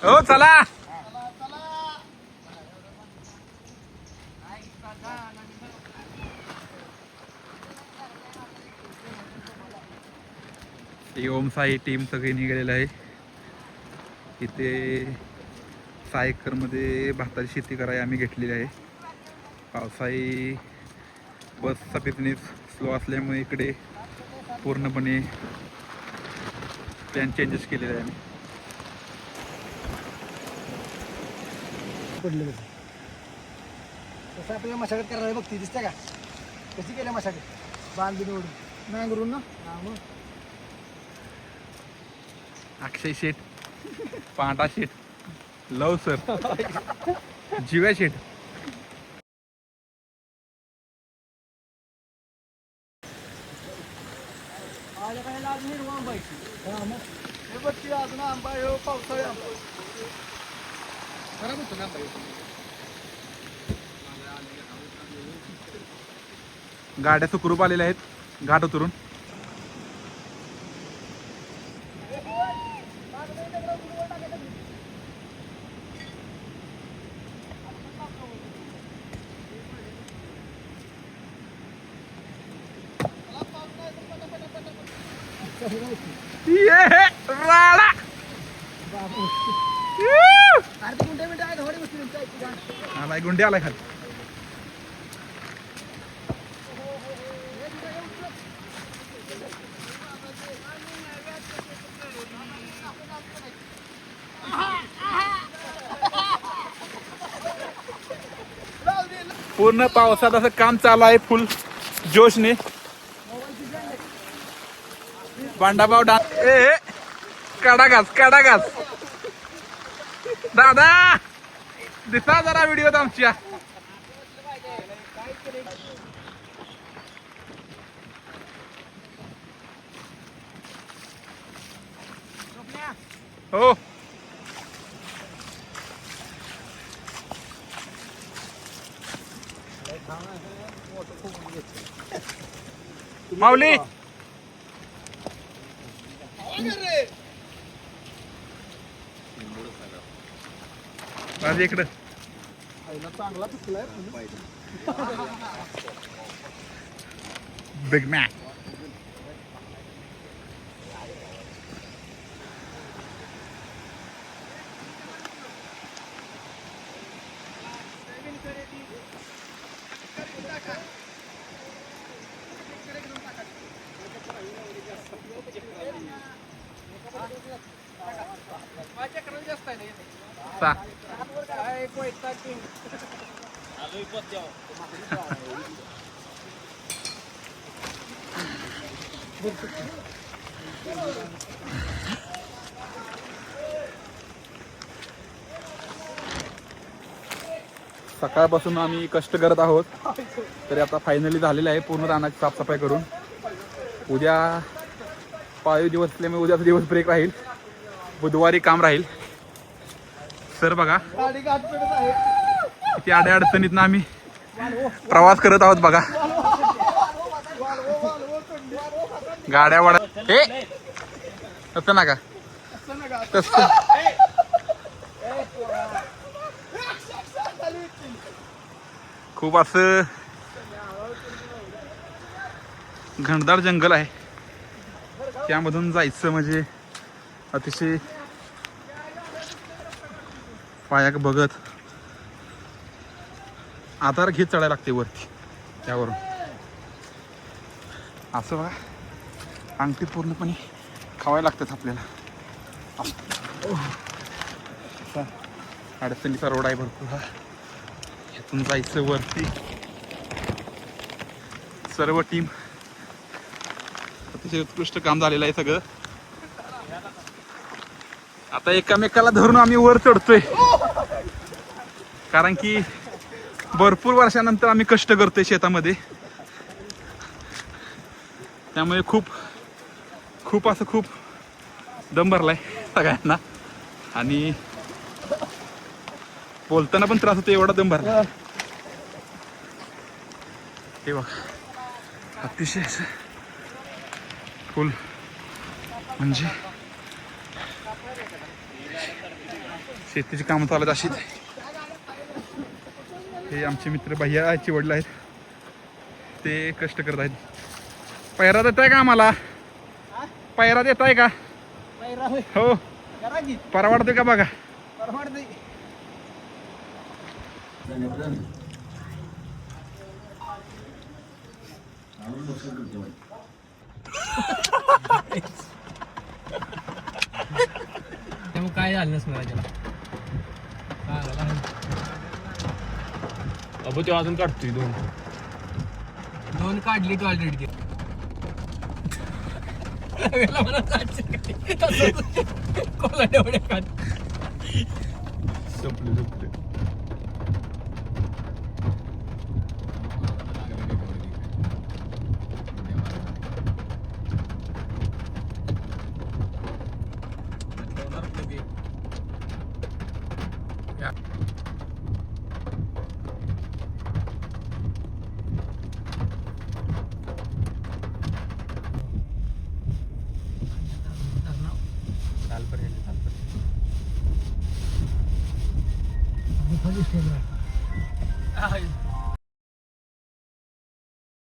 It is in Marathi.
हो चला. ओम साई टीम सगळी निघालेली आहे. इथे 6 एकरमध्ये भाताची शेती करायला आम्ही घेतलेली आहे. पावसाळी बसचा बिझनेस स्लो असल्यामुळे इकडे पूर्णपणे प्लॅन चेंजेस केलेले आहे. पडलं तसं आपल्याला मशागत करायला बघते दिसते का कशी केल्या मशागत बांधून निवडून नांगरून ना मग अक्षय शेठ, पांढरा शेठ, लव सर, जिव्या शेठ. अजून आंबा आहे पावसाळी आंबा खराब होतो ना आंबा. गाड्या सुखरूप आलेल्या आहेत घाट उतरून. राडा आलाय गुंडे आलाय खाली. पूर्ण पावसात असं काम चालू आहे फुल जोशने. बांडाभाऊ डान्स ए कडा घास दादा दिसा जरा व्हिडिओत आमच्या. हो माऊली माझ्या इकडं चांगला पिकलाय बिग मॅक. सकाळपासून आम्ही कष्ट करत आहोत तरी आता फायनली झालेलं आहे पूर्ण रानाची साफसफाई करून. उद्या पाळीव दिवस असल्यामुळे उद्याचा दिवस ब्रेक राहील. बुधवारी काम राहील. सर बघा किती अड्या अडचणीतनं आम्ही प्रवास करत आहोत बघा. गाड्या वाड्या हे तसं नका तसं. खूप असं घनदाट जंगल आहे. त्यामधून जायचं म्हणजे अतिशय पायाक बघत आधार घेत चढायला लागते वरती. त्यावरून असं बघा अंगठी पूर्णपणे खावायला लागतात आपल्याला. अडचणीचा रोड आहे भरपूर हा. ह्यातून जायचं वरती. सर्व टीम अतिशय उत्कृष्ट काम झालेलं आहे सगळं. आता एकामेकाला धरून आम्ही वर चढतोय. कारण की भरपूर वर्षानंतर आम्ही कष्ट करतोय शेतामध्ये, त्यामुळे खूप दम भरलाय सगळ्यांना आणि बोलताना पण त्रास होतो, एवढा दम भरला. हे बघ अतिशय फुल म्हणजे शेतीची कामं चालत अशीच. हे आमचे मित्र भैयाचे वडील आहेत, ते कष्ट करत आहेत. पैरा देत आहे का आम्हाला? पैरा देत आहे का? हो, परवडते का बघा. त्यामुळे काय झालं नसणार त्याला. अबो ते अजून काढतोय 2 काढली तू ऑलरेडी. कोला एवढ्या काढ. संपले. चालपर्यंत